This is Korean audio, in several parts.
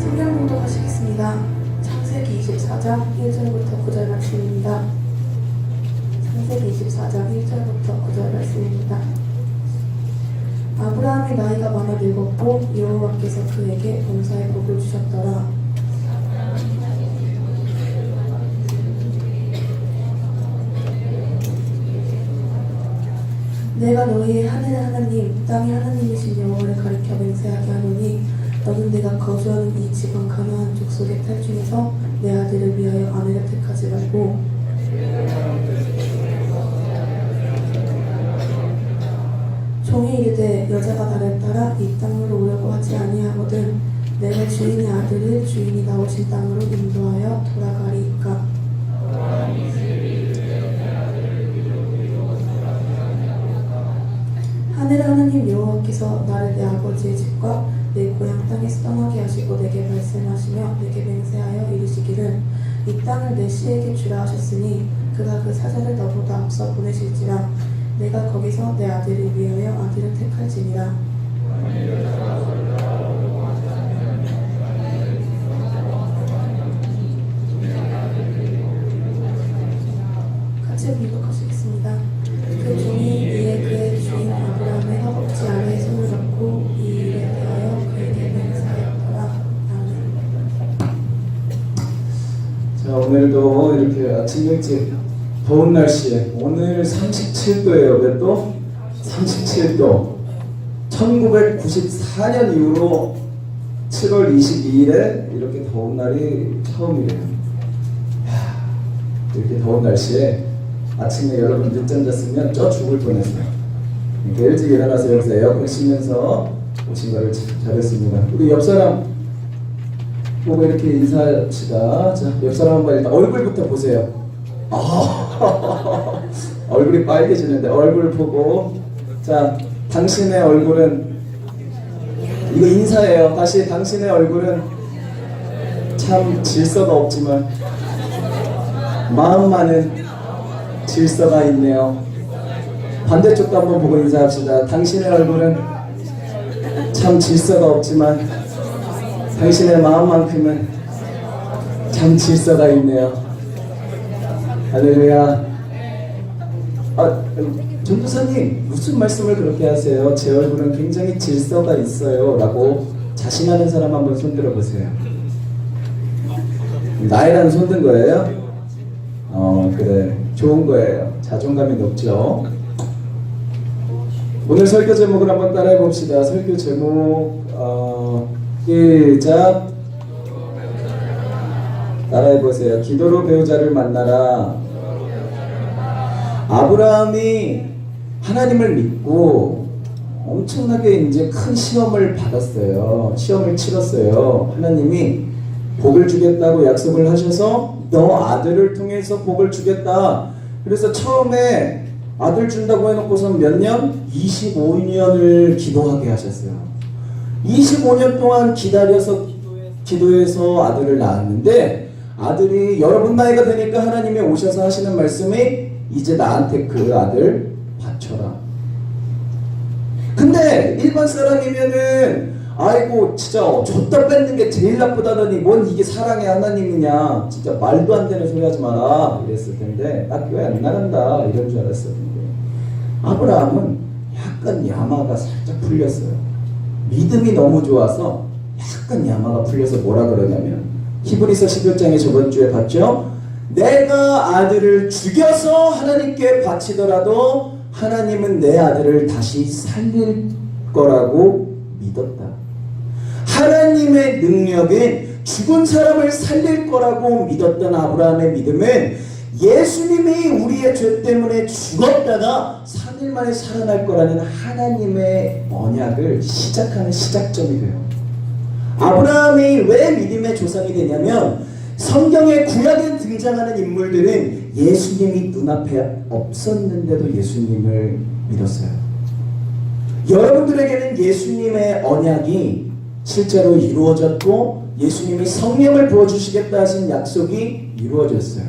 성경 공독하시겠습니다. 창세기 24장 1절부터 9절 말씀입니다. 창세기 24장 1절부터 9절 말씀입니다. 아브라함이 나이가 많아 늙었고 여호와께서 그에게 범사에 복을 주셨더라. 내가 너희의 하늘의 하나님 땅의 하나님이신 여호와를 가리켜 맹세하게 하노니 너는 내가 거주하는 이 지방 가나안 족속의 딸 중에서 내 아들을 위하여 아내를 택하지 말고 종이 이르되 여자가 나를 따라 이 땅으로 오려고 하지 아니하거든 내가 주인의 아들을 주인이 나오신 땅으로 인도하여 돌아가리이까. 하늘의 하나님 여호와께서 나를 내 아버지의 집과 내 고향 땅에서 떠나게 하시고 내게 말씀하시며 내게 맹세하여 이르시기를 이 땅을 내 씨에게 주라 하셨으니 그가 그 사자를 너보다 앞서 보내실지라 내가 거기서 내 아들을 위하여 아들을 택할지니라. 같이 봉독하시겠습니다. 그 종이 이에 그의 주인 아브라함의 허벅지 아래에 손을 잡고 이 일에 대하여 그에게 맹세하였더라. 아멘. 자, 오늘도 이렇게 아침 일찍 더운 날씨에 오늘 37도예요. 몇 도? 37도. 1994년 이후로 7월 22일에 이렇게 더운 날이 처음이래요. 이렇게 더운 날씨에 아침에 여러분 늦잠 잤으면 쪄 죽을 뻔했어요. 이렇게 일찍 일어나서 여기서 에어컨 쉬면서 오신 거를 잘했습니다. 우리 옆 사람 보고 이렇게 인사합시다. 자, 옆 사람 한번 일단 얼굴부터 보세요. 얼굴이 빨개지는데 얼굴 보고, 자, 당신의 얼굴은, 이거 인사예요. 다시, 당신의 얼굴은 참 질서가 없지만 마음만은 질서가 있네요. 반대쪽도 한번 보고 인사합시다. 당신의 얼굴은 참 질서가 없지만 당신의 마음만큼은 참 질서가 있네요. 할렐루야. 전도사님 무슨 말씀을 그렇게 하세요? 제 얼굴은 굉장히 질서가 있어요 라고 자신하는 사람 한번 손들어 보세요. 나이라는 손든 거예요? 그래, 좋은 거예요. 자존감이 높죠. 오늘 설교 제목을 한번 따라해 봅시다. 설교 제목 시작. 따라해 보세요. 기도로 배우자를 만나라. 아브라함이 하나님을 믿고 엄청나게 이제 큰 시험을 받았어요. 시험을 치렀어요. 하나님이 복을 주겠다고 약속을 하셔서 너 아들을 통해서 복을 주겠다. 그래서 처음에 아들 준다고 해놓고선 몇 년? 25년을 기도하게 하셨어요. 25년 동안 기다려서 기도해서 아들을 낳았는데 아들이 여러분 나이가 되니까 하나님이 오셔서 하시는 말씀이 이제 나한테 그 아들 바쳐라. 근데 일반 사람이면은 아이고 진짜 줬다 뺏는 게 제일 나쁘다더니 뭔 이게 사랑의 하나님이냐, 진짜 말도 안 되는 소리 하지 마라 이랬을 텐데 나 교회 안 나간다 이런 줄 알았었는데 아브라함은 약간 야마가 살짝 풀렸어요. 믿음이 너무 좋아서 약간 야마가 풀려서 뭐라 그러냐면 히브리서 11장에 저번주에 봤죠? 내가 아들을 죽여서 하나님께 바치더라도 하나님은 내 아들을 다시 살릴 거라고 믿었다. 하나님의 능력은 죽은 사람을 살릴 거라고 믿었던 아브라함의 믿음은 예수님이 우리의 죄 때문에 죽었다가 3일 만에 살아날 거라는 하나님의 언약을 시작하는 시작점이 돼요. 아브라함이 왜 믿음의 조상이 되냐면 성경에 구약에 등장하는 인물들은 예수님이 눈앞에 없었는데도 예수님을 믿었어요. 여러분들에게는 예수님의 언약이 실제로 이루어졌고 예수님이 성령을 부어주시겠다 하신 약속이 이루어졌어요.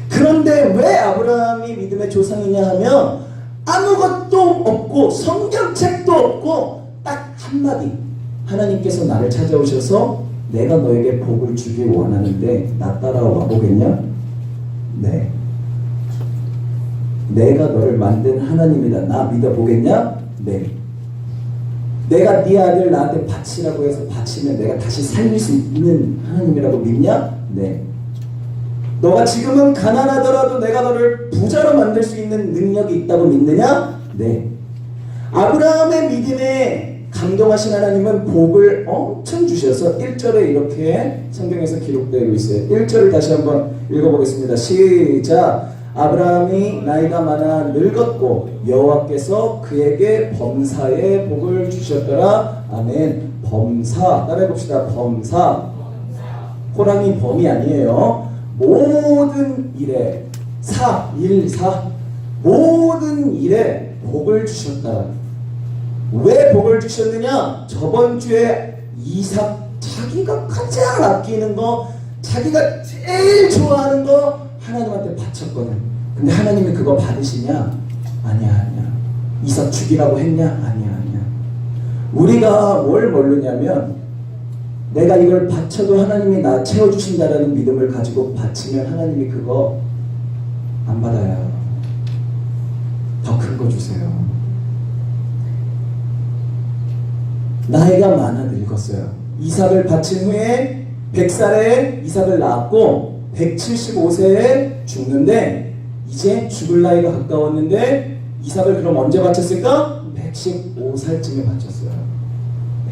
그런데 왜 아브라함이 믿음의 조상이냐 하면 아무것도 없고 성경책도 없고 딱 한마디, 하나님께서 나를 찾아오셔서 내가 너에게 복을 주길 원하는데 나 따라와 보겠냐? 네. 내가 너를 만든 하나님이다. 나 믿어보겠냐? 네. 내가 네 아들 나한테 바치라고 해서 바치면 내가 다시 살릴 수 있는 하나님이라고 믿냐? 네. 너가 지금은 가난하더라도 내가 너를 부자로 만들 수 있는 능력이 있다고 믿느냐? 네. 아브라함의 믿음에 감동하신 하나님은 복을 엄청 주셔서 1절에 이렇게 성경에서 기록되고 있어요. 1절을 다시 한번 읽어보겠습니다. 시작. 아브라함이 나이가 많아 늙었고 여호와께서 그에게 범사의 복을 주셨더라. 아멘. 범사. 따라해봅시다. 범사. 호랑이 범이 아니에요. 모든 일에 모든 일에 복을 주셨다. 왜 복을 주셨느냐? 저번 주에 이삭 자기가 가장 아끼는 거, 자기가 제일 좋아하는 거 하나님한테 바쳤거든. 근데 하나님이 그거 받으시냐? 아니야. 이삭 죽이라고 했냐? 아니야. 우리가 뭘 모르냐면 내가 이걸 바쳐도 하나님이 나 채워주신다라는 믿음을 가지고 바치면 하나님이 그거 안 받아요. 더 큰 거 주세요. 나이가 많아 늙었어요. 이삭을 바친 후에 100살에 이삭을 낳았고 175세에 죽는데 이제 죽을 나이가 가까웠는데 이삭을 그럼 언제 바쳤을까? 115살쯤에 바쳤어요.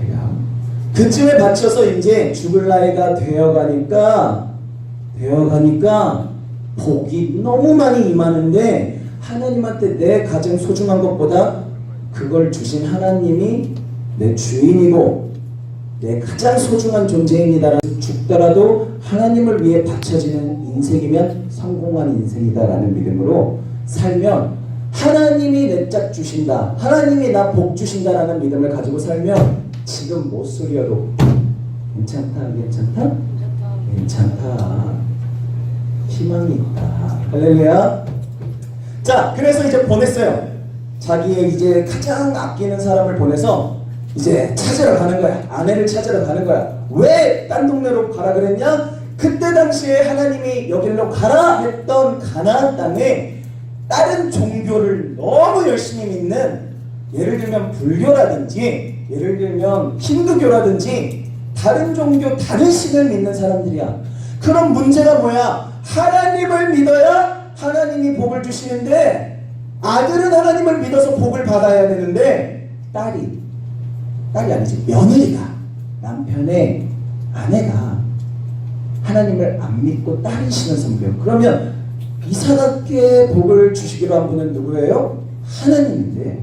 내가 그쯤에 바쳐서 이제 죽을 나이가 되어가니까 복이 너무 많이 임하는데 하나님한테 내 가장 소중한 것보다 그걸 주신 하나님이 내 주인이고 내 가장 소중한 존재입니다. 죽더라도 하나님을 위해 바쳐지는 인생이면 성공한 인생이다라는 믿음으로 살면 하나님이 내 짝 주신다, 하나님이 나 복 주신다라는 믿음을 가지고 살면 지금 못 소리여도 괜찮다. 희망이 있다. 할렐루야. 자, 그래서 이제 보냈어요. 자기의 이제 가장 아끼는 사람을 보내서 이제 찾으러 가는 거야. 아내를 찾으러 가는 거야. 왜 딴 동네로 가라 그랬냐? 그때 당시에 하나님이 여기로 가라 했던 가나안 땅에 다른 종교를 너무 열심히 믿는, 예를 들면 불교라든지 예를 들면 힌두교라든지 다른 종교, 다른 신을 믿는 사람들이야. 그럼 문제가 뭐야? 하나님을 믿어야 하나님이 복을 주시는데 아들은 하나님을 믿어서 복을 받아야 되는데 딸이 아니지, 며느리가, 남편의 아내가 하나님을 안 믿고 다른 신을 섬겨요. 그러면 이삭에게 복을 주시기로 한 분은 누구예요? 하나님인데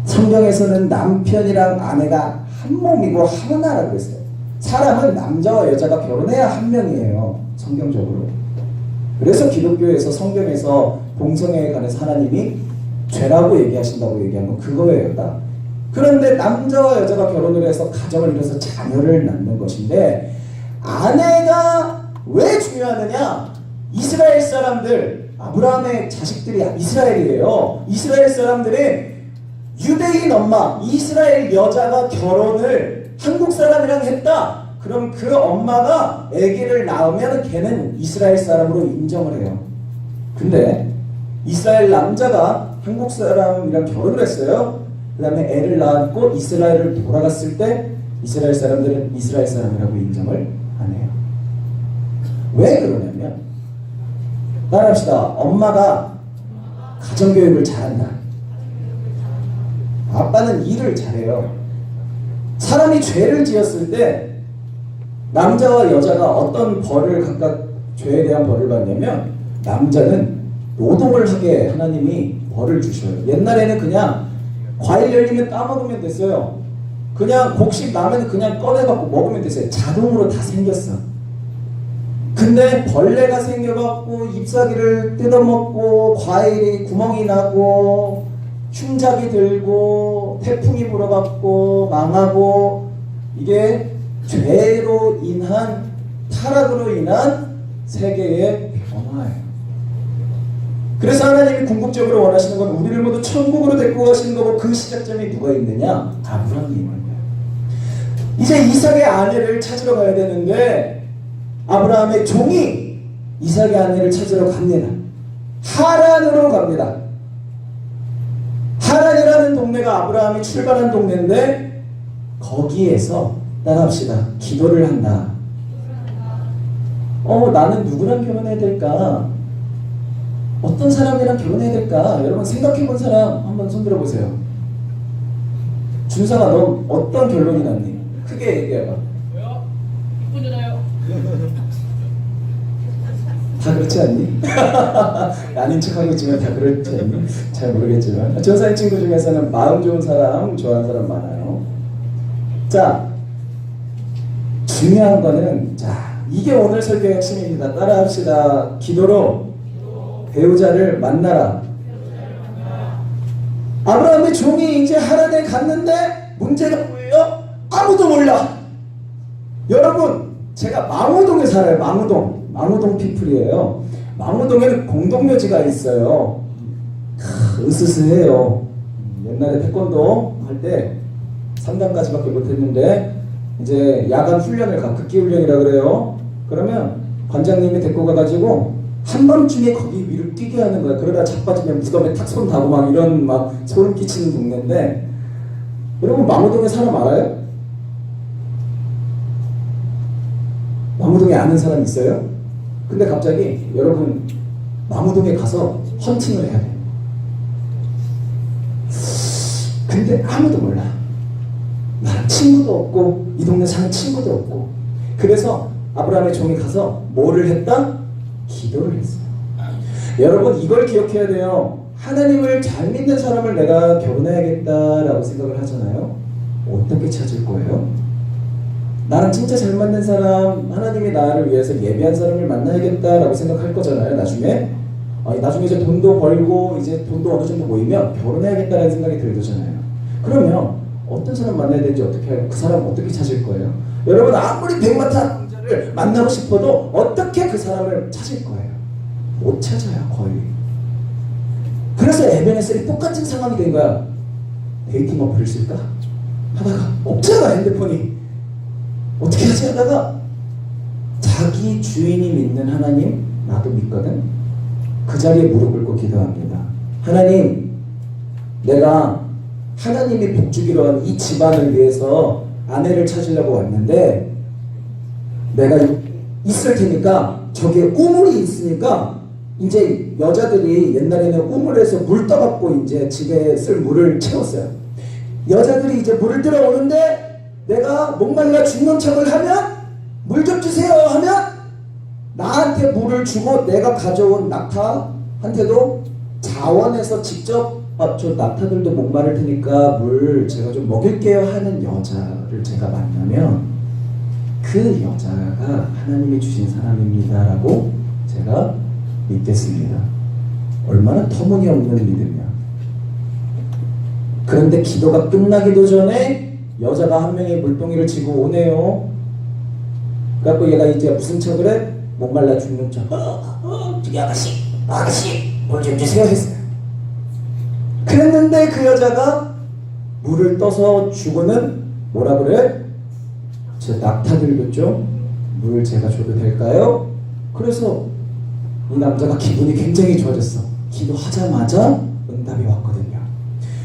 성경에서는 남편이랑 아내가 한 몸이고 하나라고 했어요. 사람은 남자와 여자가 결혼해야 한 명이에요, 성경적으로. 그래서 기독교에서 성경에서 동성애에 관해서 하나님이 죄라고 얘기하신다고 얘기한 건 그거예요, 딱. 그런데 남자와 여자가 결혼을 해서 가정을 이뤄서 자녀를 낳는 것인데 아내가 왜 중요하느냐? 이스라엘 사람들, 아브라함의 자식들이 이스라엘이에요. 이스라엘 사람들은 유대인 엄마, 이스라엘 여자가 결혼을 한국 사람이랑 했다. 그럼 그 엄마가 아기를 낳으면 걔는 이스라엘 사람으로 인정을 해요. 근데 이스라엘 남자가 한국 사람이랑 결혼을 했어요. 그 다음에 애를 낳았고 이스라엘을 돌아갔을 때 이스라엘 사람들은 이스라엘 사람이라고 인정을 안 해요. 왜 그러냐면, 따라합시다. 엄마가 가정교육을 잘한다. 아빠는 일을 잘해요. 사람이 죄를 지었을 때 남자와 여자가 어떤 벌을 각각 죄에 대한 벌을 받냐면, 남자는 노동을 하게 하나님이 벌을 주셔요. 옛날에는 그냥 과일 열리면 따먹으면 됐어요. 그냥 곡식 나면 그냥 꺼내갖고 먹으면 됐어요. 자동으로 다 생겼어. 근데 벌레가 생겨갖고 잎사귀를 뜯어먹고 과일이 구멍이 나고 흉작이 들고 태풍이 불어갖고 망하고, 이게 죄로 인한, 타락으로 인한 세계의 변화예요. 그래서 하나님이 궁극적으로 원하시는 건 우리를 모두 천국으로 데리고 가시는 거고, 그 시작점이 누가 있느냐? 아브라함이 있는 거예요. 이제 이삭의 아내를 찾으러 가야 되는데 아브라함의 종이 이삭의 아내를 찾으러 갑니다. 하란으로 갑니다. 하란이라는 동네가 아브라함이 출발한 동네인데 거기에서 따라합시다. 기도를 한다. 나는 누구랑 결혼해야 될까? 어떤 사람이랑 결혼해야 될까? 여러분 생각해 본 사람 한번 손 들어보세요. 준상아, 너 어떤 결론이 났니? 크게 얘기해봐. 왜요? 이쁘잖아요. 다 그렇지 않니? 아닌 척하고 있지만 다 그렇지 않니? 잘 모르겠지만 전사의 친구 중에서는 마음 좋은 사람, 좋아하는 사람 많아요. 자, 중요한 거는 이게 오늘 설교의 핵심입니다. 따라합시다. 기도로 배우자를 만나라. 아브라함의 종이 이제 하란에 갔는데 문제가 뭐예요? 아무도 몰라. 여러분, 제가 망우동에 살아요. 망우동 피플이에요. 망우동에는 공동묘지가 있어요. 으스스해요. 옛날에 태권도 할 때 3단까지밖에 못했는데 이제 야간 훈련을 가, 극기 훈련이라 그래요. 그러면 관장님이 데리고 가가지고 한밤중에 거기 위로 뛰게 하는 거야. 그러다 자빠지면 무덤에 탁 손 다고 막 이런 막 소름 끼치는 동네인데, 여러분 망우동에 사람 알아요? 망우동에 아는 사람 있어요? 근데 갑자기 여러분 망우동에 가서 헌팅을 해야 돼요. 근데 아무도 몰라. 나랑 친구도 없고 이 동네 사는 친구도 없고. 그래서 아브라함의 종이 가서 뭐를 했다? 기도를 했어요. 여러분 이걸 기억해야 돼요. 하나님을 잘 믿는 사람을 내가 결혼해야겠다라고 생각을 하잖아요. 어떻게 찾을 거예요? 나랑 진짜 잘 맞는 사람, 하나님이 나를 위해서 예비한 사람을 만나야겠다라고 생각할 거잖아요. 나중에 이제 돈도 벌고 이제 돈도 어느 정도 모이면 결혼해야겠다라는 생각이 들잖아요. 그러면 어떤 사람 만나야 되는지 어떻게 해요? 그 사람 어떻게 찾을 거예요? 여러분 아무리 백마탄 남자를 만나고 싶어도 어떻게 그 사람을 찾을 거예요? 못 찾아요, 거의. 그래서 에베네셀이 똑같은 상황이 된 거야. 데이팅 어플을 쓸까? 하다가 없잖아, 핸드폰이. 어떻게 하지 하다가 자기 주인이 믿는 하나님, 나도 믿거든. 그 자리에 무릎 꿇고 기도합니다. 하나님, 내가 하나님이 복주기로 한 이 집안을 위해서 아내를 찾으려고 왔는데 내가 있을 테니까 저기에 우물이 있으니까 이제 여자들이 옛날에는 우물에서 물 떠갖고 이제 집에 쓸 물을 채웠어요. 여자들이 이제 물을 들어오는데 내가 목말라 죽는 척을 하면 물 좀 주세요 하면 나한테 물을 주고 내가 가져온 낙타한테도 자원해서 직접 저 낙타들도 목마를 테니까 물 제가 좀 먹일게요 하는 여자를 제가 만나면 그 여자가 하나님이 주신 사람입니다 라고 제가 믿겠습니다. 얼마나 터무니없는 믿음이야. 그런데 기도가 끝나기도 전에 여자가 한 명이 물동이를 지고 오네요. 그래갖고 얘가 이제 무슨 척을 해? 목말라 죽는 척. 저기 아가씨 물 좀 주세요 했어요. 그랬는데 그 여자가 물을 떠서 주고는 뭐라 그래? 저 낙타들도 좀 물 제가 줘도 될까요? 그래서 이 남자가 기분이 굉장히 좋아졌어. 기도하자마자 응답이 왔거든요.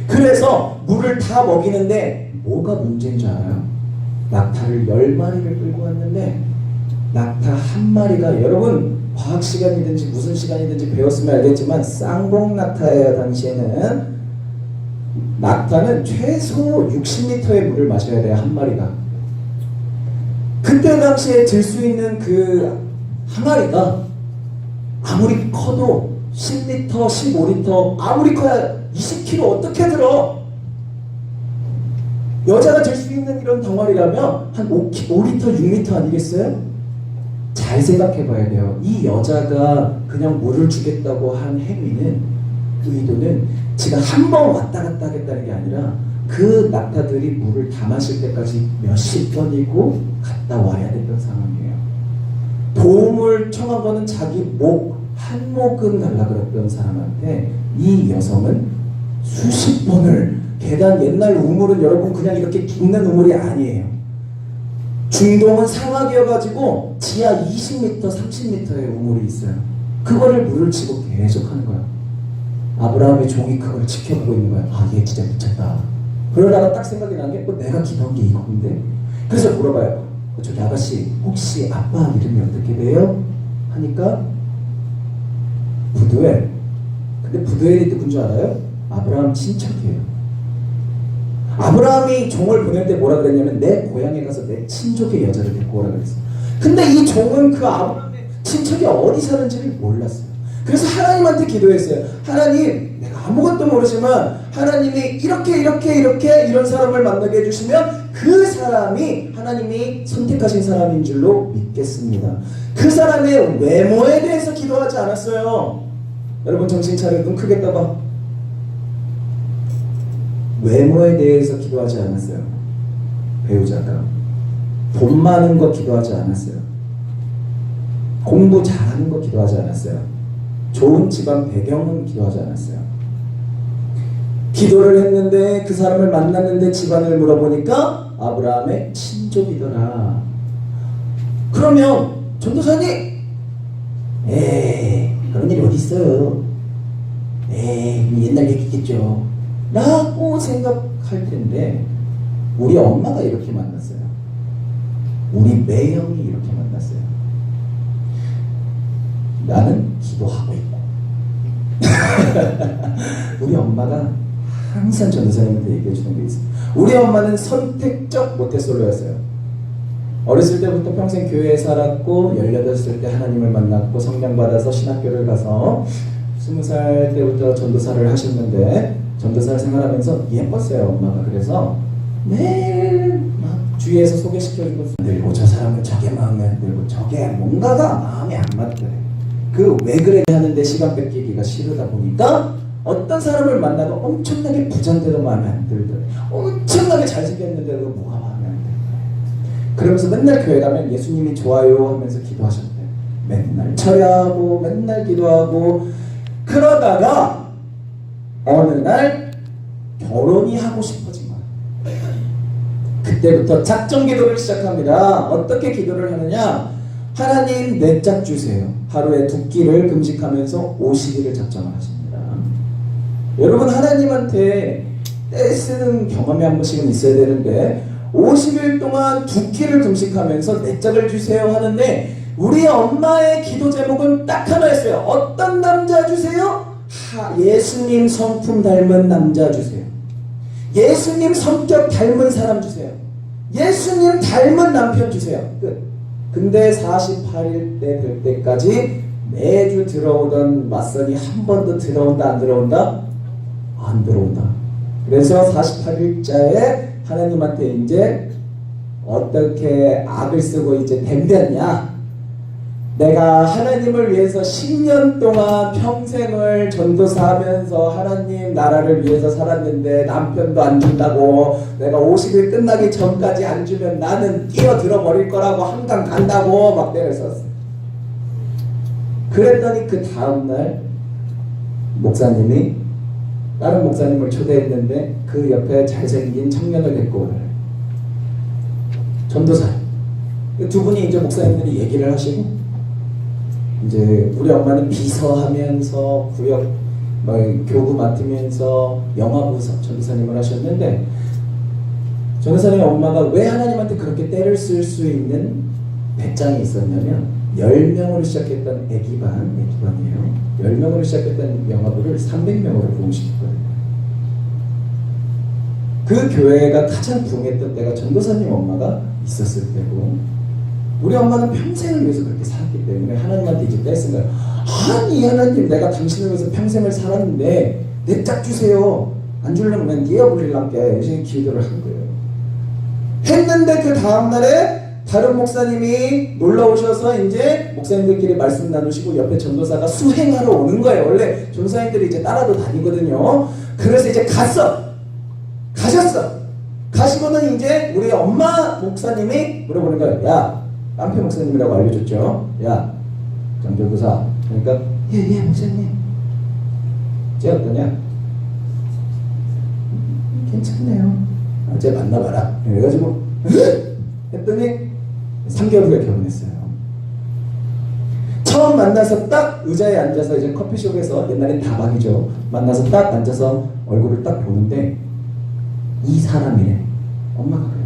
그래서 물을 다 먹이는데 뭐가 문제인 줄 알아요? 낙타를 10마리를 끌고 왔는데 낙타 한 마리가, 여러분 과학 시간이든지 무슨 시간이든지 배웠으면 알겠지만 쌍봉 낙타예요. 당시에는 낙타는 최소 60리터의 물을 마셔야 돼요. 한 마리가. 그때 당시에 들 수 있는 그 항아리가 아무리 커도 10리터, 15리터, 아무리 커야 20kg 어떻게 들어? 여자가 들 수 있는 이런 덩어리라면 한 5리터, 6리터 아니겠어요? 잘 생각해 봐야 돼요. 이 여자가 그냥 물을 주겠다고 한 행위는, 의도는 지가 한 번 왔다 갔다 하겠다는 게 아니라 그 낙타들이 물을 다 마실 때까지 몇십 번이고 갔다 와야 됐던 상황이에요. 도움을 청한 거는 자기 한 목은 달라 그랬던 사람한테 이 여성은 수십 번을, 계단 옛날 우물은 여러분 그냥 이렇게 뚫는 우물이 아니에요. 중동은 사막이어가지고 지하 20m, 30m의 우물이 있어요. 그거를 물을 치고 계속 하는 거야. 아브라함의 종이 그걸 지켜보고 있는 거야. 아, 얘 진짜 미쳤다. 그러다가 딱 생각이 난 게 내가 기도한 게 이건데. 그래서 물어봐요. 저기 아가씨 혹시 아빠 이름이 어떻게 돼요? 하니까 부두엘. 근데 부두엘이 누군 줄 알아요? 아브라함 친척이에요. 아브라함이 종을 보낼 때 뭐라 그랬냐면 내 고향에 가서 내 친족의 여자를 데리고 오라 그랬어. 근데 이 종은 그 아브라함의 친척이 어디 사는지를 몰랐어요. 그래서 하나님한테 기도했어요. 하나님, 내가 아무것도 모르지만 하나님이 이렇게 이런 사람을 만나게 해주시면 그 사람이 하나님이 선택하신 사람인 줄로 믿겠습니다. 그 사람의 외모에 대해서 기도하지 않았어요. 여러분 정신 차려. 눈 크게 떠봐. 외모에 대해서 기도하지 않았어요. 배우자가 돈 많은 거 기도하지 않았어요. 공부 잘하는 거 기도하지 않았어요. 좋은 집안 배경은 기도하지 않았어요. 기도를 했는데 그 사람을 만났는데 집안을 물어보니까 아브라함의 친족이더라. 그러면 전도사님, 그런 일이 어디 있어요? 옛날 얘기겠죠 라고 생각할 텐데 우리 엄마가 이렇게 만났어요. 우리 매형이 이렇게 만났어요. 나는 기도하고 있고 우리 엄마가 항상 전도사님한테 얘기해 주는 게 있어요. 우리 엄마는 선택적 모태솔로였어요. 어렸을 때부터 평생 교회에 살았고 18살 때 하나님을 만났고 성령 받아서 신학교를 가서 20살 때부터 전도사를 하셨는데 전도사를 생활하면서 예뻤어요 엄마가. 그래서 매일 막 주위에서 소개시켜주고 늘고 저 사람은 저게 마음에 안 들고 저게 뭔가가 마음에 안 맞더래. 그 왜 그래 하는데 시간 뺏기기가 싫으다 보니까 어떤 사람을 만나도 엄청나게 부자인데도 마음에 안 들더래. 엄청나게 잘생겼는데도 뭐가 마음에 안 들더래. 그러면서 맨날 교회 가면 예수님이 좋아요 하면서 기도하셨대. 맨날 철야하고 맨날 기도하고 그러다가 어느 날 결혼이 하고 싶어진 거야. 그때부터 작정 기도를 시작합니다. 어떻게 기도를 하느냐? 하나님 내 짝 주세요. 하루에 2끼를 금식하면서 50일을 작정을 하십니다. 여러분 하나님한테 떼쓰는 경험이 한 번씩은 있어야 되는데 50일 동안 2끼를 금식하면서 내 짝을 주세요 하는데 우리 엄마의 기도 제목은 딱 하나였어요. 어떤 남자 주세요? 예수님 성품 닮은 남자 주세요. 예수님 성격 닮은 사람 주세요. 예수님 닮은 남편 주세요. 끝. 근데 48일 때 될 때까지 매주 들어오던 맞선이 한 번도 들어온다 안 들어온다? 안 들어온다. 그래서 48일자에 하나님한테 이제 어떻게 악을 쓰고 이제 댐볐냐? 내가 하나님을 위해서 10년 동안 평생을 전도사하면서 하나님 나라를 위해서 살았는데 남편도 안 준다고, 내가 50일 끝나기 전까지 안 주면 나는 뛰어들어 버릴 거라고 한강 간다고 막 때를 썼어요. 그랬더니 그 다음날 목사님이 다른 목사님을 초대했는데 그 옆에 잘생긴 청년을 데리고 오래. 전도사. 두 분이 이제 목사님들이 얘기를 하시고 이제 우리 엄마는 비서하면서 구역 교구 맡으면서 영화부 전도사님을 하셨는데 전도사님 엄마가 왜 하나님한테 그렇게 때를 쓸 수 있는 배짱이 있었냐면 10명으로 시작했던 애기반이에요. 10명으로 시작했던 영화부를 300명으로 부흥시켰거든요. 그 교회가 가장 부흥했던 때가 전도사님 엄마가 있었을 때고 우리 엄마는 평생을 위해서 그렇게 살았기 때문에 하나님한테 이제 떼쓴 거예요. 아니 하나님 내가 당신을 위해서 평생을 살았는데 내 짝 주세요. 안 주려면 그냥 뛰어버리려게 이제 기도를 한 거예요. 했는데 그 다음날에 다른 목사님이 놀러 오셔서 이제 목사님들끼리 말씀 나누시고 옆에 전도사가 수행하러 오는 거예요. 원래 전도사님들이 이제 따라도 다니거든요. 그래서 이제 가셨어. 가시고는 이제 우리 엄마 목사님이 물어보는 거예요. 야, 깡패 목사님이라고 알려줬죠. 야, 전도사. 그러니까 예 목사님. 쟤 어떠냐? 괜찮네요. 쟤 만나봐라. 그래가지고 했더니 3개월 후에 결혼했어요. 처음 만나서 딱 의자에 앉아서 이제 커피숍에서 옛날엔 다방이죠. 만나서 딱 앉아서 얼굴을 딱 보는데 이 사람이래. 엄마가 그래.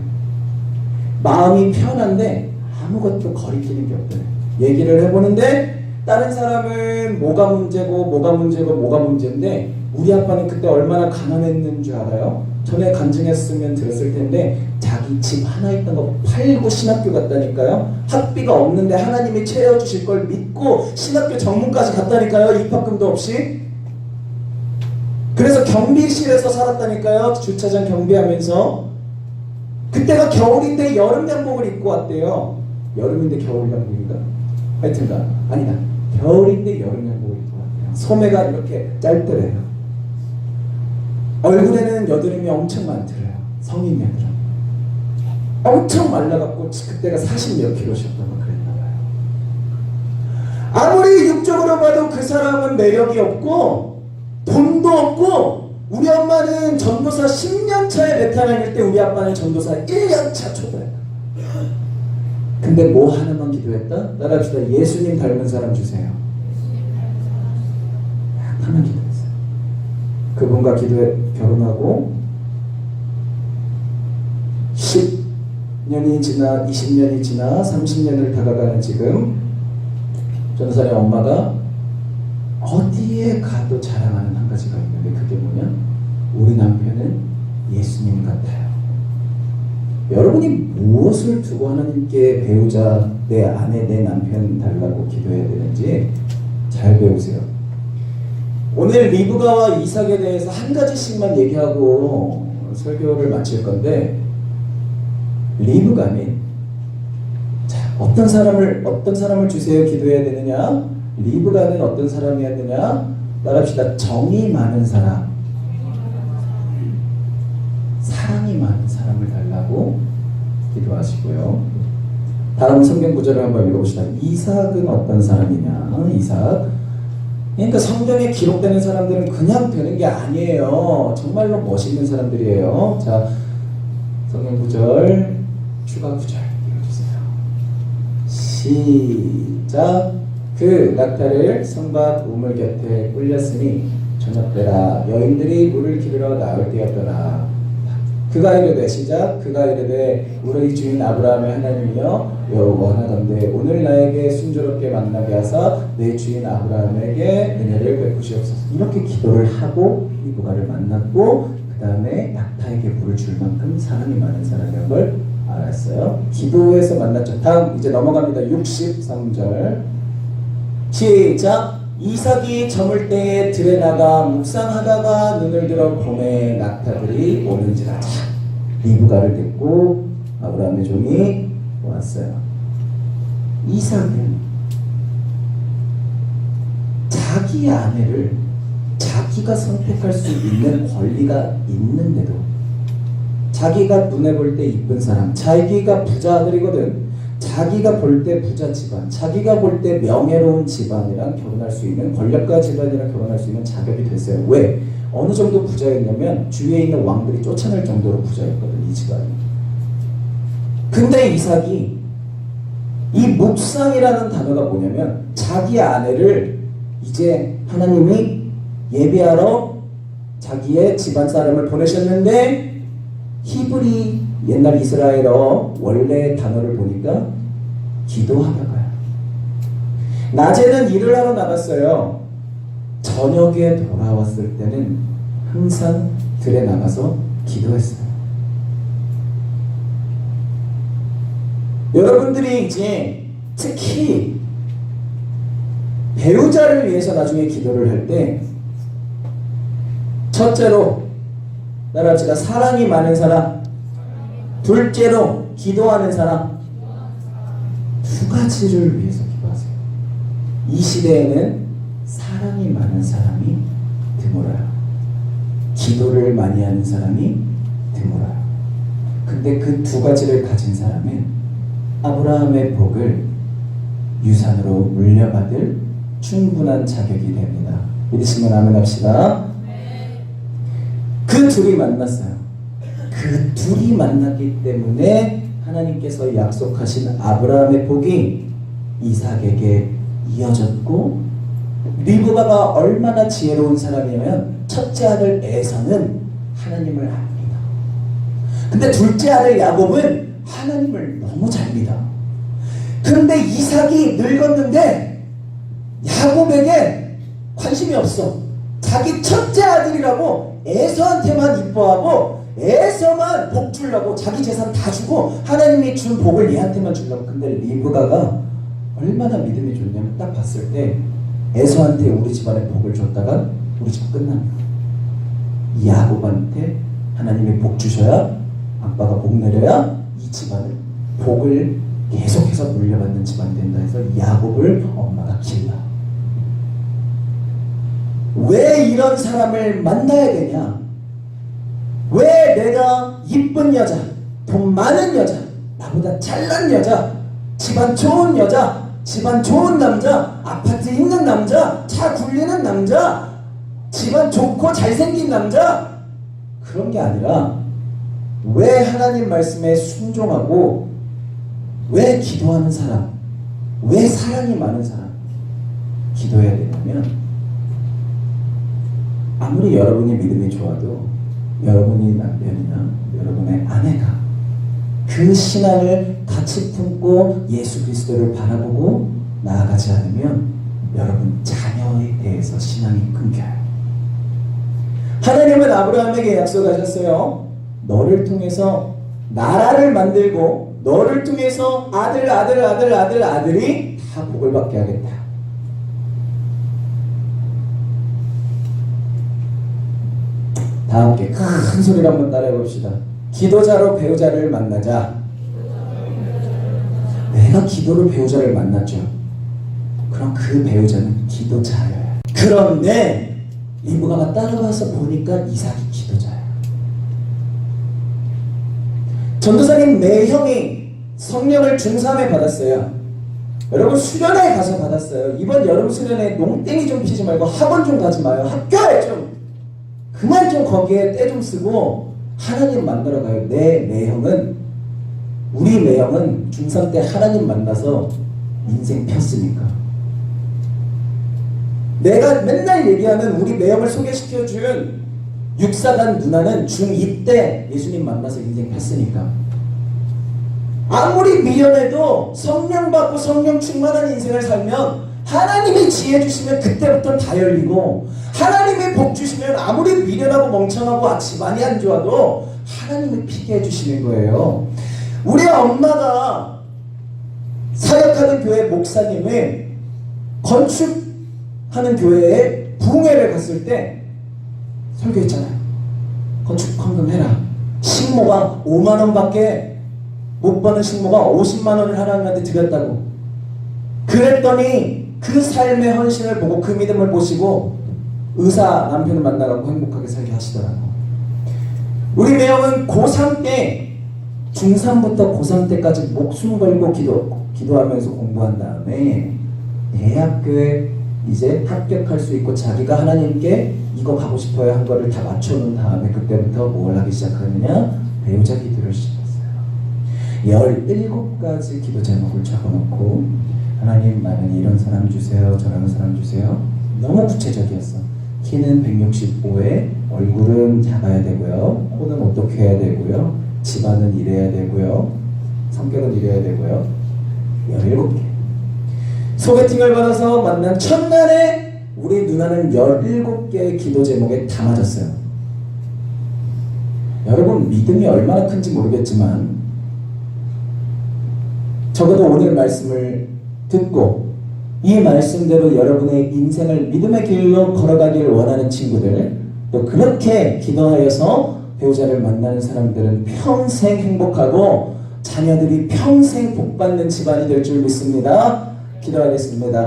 마음이 편한데 아무것도 거리끼는 게 없더래. 얘기를 해보는데 다른 사람은 뭐가 문제고 뭐가 문제고 뭐가 문제인데 우리 아빠는 그때 얼마나 가난했는 줄 알아요? 전에 간증했으면 들었을 텐데 자기 집 하나 있던 거 팔고 신학교 갔다니까요. 학비가 없는데 하나님이 채워주실 걸 믿고 신학교 정문까지 갔다니까요. 입학금도 없이. 그래서 경비실에서 살았다니까요. 주차장 경비하면서. 그때가 겨울인데 여름 양복을 입고 왔대요. 여름인데 겨울 양복인가? 하여튼가 아니다. 겨울인데 여름 양복을 입고 왔대요. 소매가 이렇게 짧더래요. 얼굴에는 여드름이 엄청 많더래요. 성인애들은 엄청 말라갖고 그때가 40몇 킬로셨던 거 그랬나봐요. 아무리 육적으로 봐도 그 사람은 매력이 없고 돈도 없고 우리 엄마는 전도사 10년 차에 베테랑일 때 우리 아빠는 전도사 1년 차 초대예요. 근데 뭐 하나만 기도했다? 따라합시다. 예수님 닮은 사람 주세요. 하나만 기도했어요. 그분과 기도해 결혼하고 10년이 지나 20년이 지나 30년을 다가가는 지금 전도사님 엄마가 어디에 가도 자랑하는 한 가지가 있는데 그게 뭐냐? 우리 남편은 예수님 같아요. 여러분이 무엇을 두고 하나님께 배우자, 내 아내, 내 남편 달라고 기도해야 되는지 잘 배우세요. 오늘 리브가와 이삭에 대해서 한 가지씩만 얘기하고 설교를 마칠 건데 리브가는 어떤 사람을 주세요 기도해야 되느냐? 리브가는 어떤 사람이었느냐? 따라합시다. 정이 많은 사람, 사랑이 많은 사람을 달라고 기도하시고요. 다음 성경 구절을 한번 읽어봅시다. 이삭은 어떤 사람이냐? 이삭. 그러니까 성경에 기록되는 사람들은 그냥 되는 게 아니에요. 정말로 멋있는 사람들이에요. 자, 성경 구절, 추가 구절 읽어주세요. 시작. 그 낙타를 성박 우물 곁에 꿀렸으니 저녁때라 여인들이 물을 기르러 나올 때였더라. 그가 이르되 시작. 그가 이르되 우리 주인 아브라함의 하나님이여 원하건대 오늘 나에게 순조롭게 만나게 하사 내 주인 아브라함에게 은혜를 베푸시옵소서. 이렇게 기도를 하고 리브가를 만났고 그 다음에 낙타에게 물을 줄 만큼 사랑이 많은 사람인 걸 알았어요. 기도에서 만났죠. 다음 이제 넘어갑니다. 63절 시작. 이삭이 저물 때에 들에 나가 묵상하다가 눈을 들어 봄에 낙타들이 오는지라. 리브가를 듣고 아브라함의 종이 왔어요. 이삭은 자기 아내를 자기가 선택할 수 있는 권리가 있는데도 자기가 눈에 볼 때 이쁜 사람, 자기가 부자 아들이거든. 자기가 볼 때 부자 집안, 자기가 볼 때 명예로운 집안이랑 결혼할 수 있는, 권력가 집안이랑 결혼할 수 있는 자격이 됐어요. 왜? 어느 정도 부자였냐면 주위에 있는 왕들이 쫓아낼 정도로 부자였거든, 이 집안이. 근데 이삭이 이 묵상이라는 단어가 뭐냐면 자기 아내를 이제 하나님이 예배하러 자기의 집안 사람을 보내셨는데 히브리 옛날 이스라엘어 원래 단어를 보니까 기도하다가요. 낮에는 일을 하러 나갔어요. 저녁에 돌아왔을 때는 항상 들에 나가서 기도했어요. 여러분들이 이제 특히 배우자를 위해서 나중에 기도를 할 때 첫째로 따라합시다. 사랑이 많은 사람, 둘째로 기도하는 사람, 두 가지를 위해서 기도하세요. 이 시대에는 사랑이 많은 사람이 드물어요. 기도를 많이 하는 사람이 드물어요. 근데 그 두 가지를 가진 사람은 아브라함의 복을 유산으로 물려받을 충분한 자격이 됩니다. 믿으시면 아멘 합시다. 그 둘이 만났어요. 그 둘이 만났기 때문에 하나님께서 약속하신 아브라함의 복이 이삭에게 이어졌고, 리브가가 얼마나 지혜로운 사람이냐면 첫째 아들 에서는 하나님을 압니다. 근데 둘째 아들 야곱은 하나님을 너무 잘 믿어. 그런데 이삭이 늙었는데 야곱에게 관심이 없어. 자기 첫째 아들이라고 에서한테만 이뻐하고 에서만 복 주려고 자기 재산 다 주고 하나님이 준 복을 얘한테만 주려고. 근데 리브가가 얼마나 믿음이 좋냐면 딱 봤을 때 에서한테 우리 집안에 복을 줬다가 우리 집 끝납니다. 야곱한테 하나님이 복 주셔야, 아빠가 복 내려야 이 집안은 복을 계속해서 물려받는 집안이 된다 해서 야곱을 엄마가 길러. 왜 이런 사람을 만나야 되냐? 왜 내가 이쁜 여자, 돈 많은 여자, 나보다 잘난 여자, 집안 좋은 여자, 집안 좋은 남자, 아파트 있는 남자, 차 굴리는 남자, 집안 좋고 잘생긴 남자, 그런 게 아니라 왜 하나님 말씀에 순종하고 왜 기도하는 사람, 왜 사랑이 많은 사람 기도해야 되냐면, 아무리 여러분이 믿음이 좋아도 여러분이 남편이나 여러분의 아내가 그 신앙을 같이 품고 예수 그리스도를 바라보고 나아가지 않으면 여러분 자녀에 대해서 신앙이 끊겨요. 하나님은 아브라함에게 약속하셨어요. 너를 통해서 나라를 만들고 너를 통해서 아들이 다 복을 받게 하겠다. 다 함께 큰 소리로 한번 따라해 봅시다. 기도자로 배우자를 만나자. 내가 기도로 배우자를 만났죠. 그럼 그 배우자는 기도자예요. 그런데 리브가가 따라와서 보니까 이삭이 기도자예요. 전도사님 매형이 성령을 중3에 받았어요. 여러분 수련회 가서 받았어요. 이번 여름 수련회 농땡이 좀 피지 말고 학원 좀 가지 마요. 학교에 좀 그만 좀 거기에 때 좀 쓰고 하나님 만나러 가요. 내 매형은, 우리 매형은 중3 때 하나님 만나서 인생 폈으니까. 내가 맨날 얘기하는 우리 매형을 소개시켜준 육사단 누나는 중2 때 예수님 만나서 인생 폈으니까. 아무리 미련해도 성령 받고 성령 충만한 인생을 살면 하나님이 지혜 주시면 그때부터 다 열리고, 하나님이 복 주시면 아무리 미련하고 멍청하고 집안이 안 좋아도 하나님이 피게 해주시는 거예요. 우리 엄마가 사역하는 교회 목사님이 건축하는 교회에 부흥회를 갔을 때 설교했잖아요. 건축 헌금해라. 식모가 5만 원밖에 못 버는 식모가 50만 원을 하나님한테 드렸다고. 그랬더니 그 삶의 헌신을 보고 그 믿음을 보시고 의사 남편을 만나고 행복하게 살게 하시더라고. 우리 매형은 고3 때, 중3부터 고3 때까지 목숨 걸고 기도하면서 공부한 다음에 대학교에 이제 합격할 수 있고 자기가 하나님께 이거 가고 싶어요 한 거를 다 맞춰놓은 다음에 그때부터 뭘 하기 시작하느냐? 배우자 기도를 시작했어요. 17가지 기도 제목을 적어놓고 하나님 나는 이런 사람 주세요, 저런 사람 주세요. 너무 구체적이었어. 키는 165에 얼굴은 작아야 되고요, 코는 어떻게 해야 되고요, 집안은 이래야 되고요, 성격은 이래야 되고요. 17개. 소개팅을 받아서 만난 첫날에 우리 누나는 17개의 기도 제목에 다 맞았어요. 여러분 믿음이 얼마나 큰지 모르겠지만 적어도 오늘 말씀을 듣고 이 말씀대로 여러분의 인생을 믿음의 길로 걸어가기를 원하는 친구들, 또 그렇게 기도하여서 배우자를 만나는 사람들은 평생 행복하고 자녀들이 평생 복받는 집안이 될 줄 믿습니다. 기도하겠습니다.